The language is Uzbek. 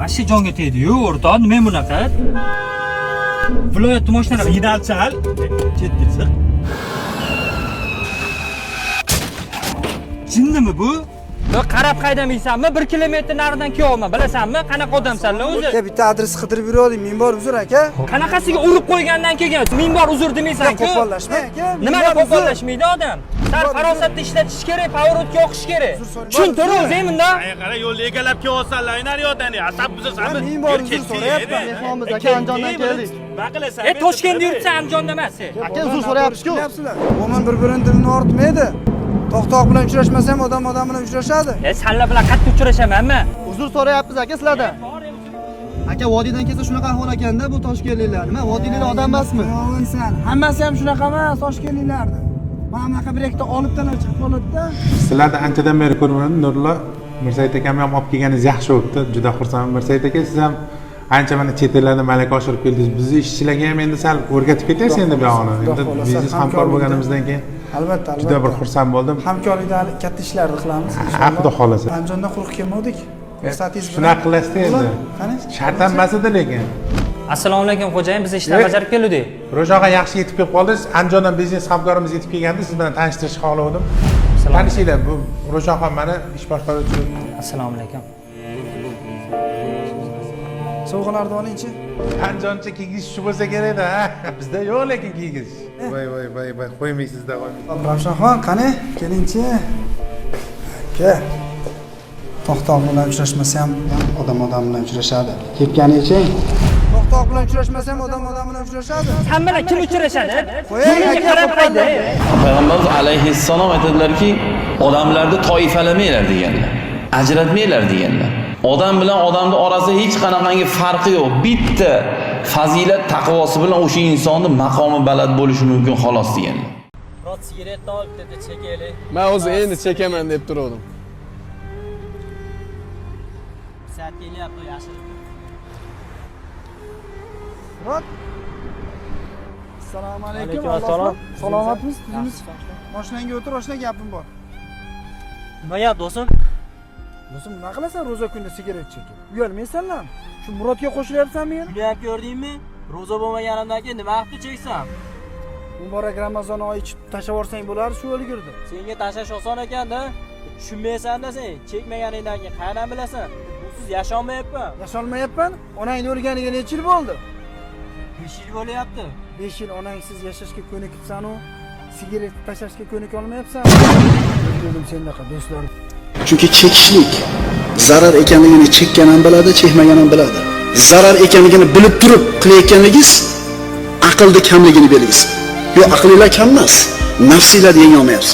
Mana shu jonga tegdi-yu, o'rtoq, nima bunaqa? Viloyat mashinalar Signal chal. Chetga chiq. jinnimi bu? Qarab qaydamaysanmi? 1 kilometr naridan kelyapman, bilasanmi? Qanaqa odamsan o'zi? Aka bitta adres qidirib yuraylik, minbor uzr aka. Qanaqasiga urib qo'ygandan keyin minbor uzr demaysan-ku? Qo'pollashma aka. Nimaga qo'pollashmaydi odam? Sal farosatni ishlatish kerak, pavorotga o'qish kerak. Tushuntirib o'zing bunda. Qara yo'lni egallab kelyapsanlar, aynar yo'dan. Asab buzasanmi? Minbor uzr so'rayapman. Mehmonmiz aka, Andijondan keldik. Baqilasan. Toshkentda yuribsan, Andijonda emas. Aka uzr so'rayapsiz-ku. Umuman bir-birini dilini ortmaydi. To'xtoq bilan uchrashmasa ham odam bilan uchrashadi. Sanlar bilan qattiq uchrashamanmi? Uzr so'rayapmiz aka sizlardan. Aka vodiydan kelsa shunaqa ahvol ekanda bu toshkentliklar. Nima vodiyliklar odam emasmi? Yo'g'insan. Hammasi ham shunaqa emas, toshkentliklarni. Mana bunaqa bir ikkita olibtalar chiqib qoladi-da. Sizlarni anchadan beri ko'rmadim, Nurullo. Mirsayt akam ham olib kelganingiz yaxshi bo'libdi. Juda xursandman. Mirsayt aka, siz ham ancha mana chet ellardan malaka oshirib keldingiz. Bizni ishchilarga ham endi sal o'rgatib ketasiz endi bu yoqni. Endi biznes hamkor bo'lganimizdan keyin Albatta, juda bir xursand bo'ldim. Hamkorlikda katta ishlarni qilamiz inshaalloh. Xudo xolasa. Andijonda quruq kelmovdik. Ko'rsatingiz bilan. Shunaqa qilasizda endi. Qani? Shart ham emas-edi lekin. Assalomu alaykum xo'jayin, biz ishlar bajarib keldik. Ro'shoga yaxshi yetib kelib qoldingiz. Andijondan biznes hamkorimiz yetib kelgandi, siz bilan tanishtirishni xohladim. Tanishinglar, bu Ro'shoxon mana ish boshqaruvchi. Assalomu alaykum. Sovg'alarni olingchi. Andijoncha kiygiz shu bo'lsa kerak-da, ha? Bizda yo'q lekin kiygiz. Voy, qo'ymaysizda, qo'ymaysiz. Ravshanxon, qani? Kelingchi. Aka. To'xtoq bilan uchrashmasa ham odam bilan uchrashadi. Ketganicha. To'xtoq bilan uchrashmasa ham odam bilan uchrashadi. Sen bilan kim uchrashadi? Qo'ying qarab qayda? Payg'ambarimiz alayhissalom aytadilarki, odamlarni toifalamanglar deganlar. Ajratmanglar deganlar. Odam bilan odamning orasida hech qanaqangi farqi yo'q. Bitta fazilat taqvosi bilan o'sha insonning maqomi baland bo'lishi mumkin xolos deganlar. Rot sigaretni olib dedi, chekaylik. Men o'zi endi chekaman deb turdim. Soat kelyapti, yashirib. Rot. Assalomu alaykum. Alaykum assalom. Salomatmisiz? Tuzimiz. Mashinangga o'tir, oshna gapim bor. Nima yap do'stim? Do'stim, nima qilasan ro'za kunida sigaret chekib? Uyalmaysanmi? Shu Murodga qo'shilyapsanmi yana? Buni ham ko'rdingmi? Ro'za bo'lmaganimdan keyin nima haqda cheksam? Muborak Ramazon oyi ichib tashlab yuborsang bo'lardi, shu o'lgirdi. Senga tashlash oson ekan-da. Tushunmaysan-da sen. Chekmaganingdan keyin qayerdan bilasan? Busiz yasholmayapman. Yasholmayapman? Onangni o'lganiga necha yil bo'ldi? 5 yil bo'lyapti. 5 yil onangsiz yashashga ko'nikibsan-u, sigaret tashlashga ko'nika olmayapsan. Dedim sendaqa do'stlar. Chunki chekishlik zarar ekanligini chekkan ham biladi, chekmagan ham biladi. Zarar ekanligini bilib turib qilayotganligingiz aqlda kamligini belgisi. Yo'q, aqlinglar kam emas. Nafsinglarni yenga olmayapsiz.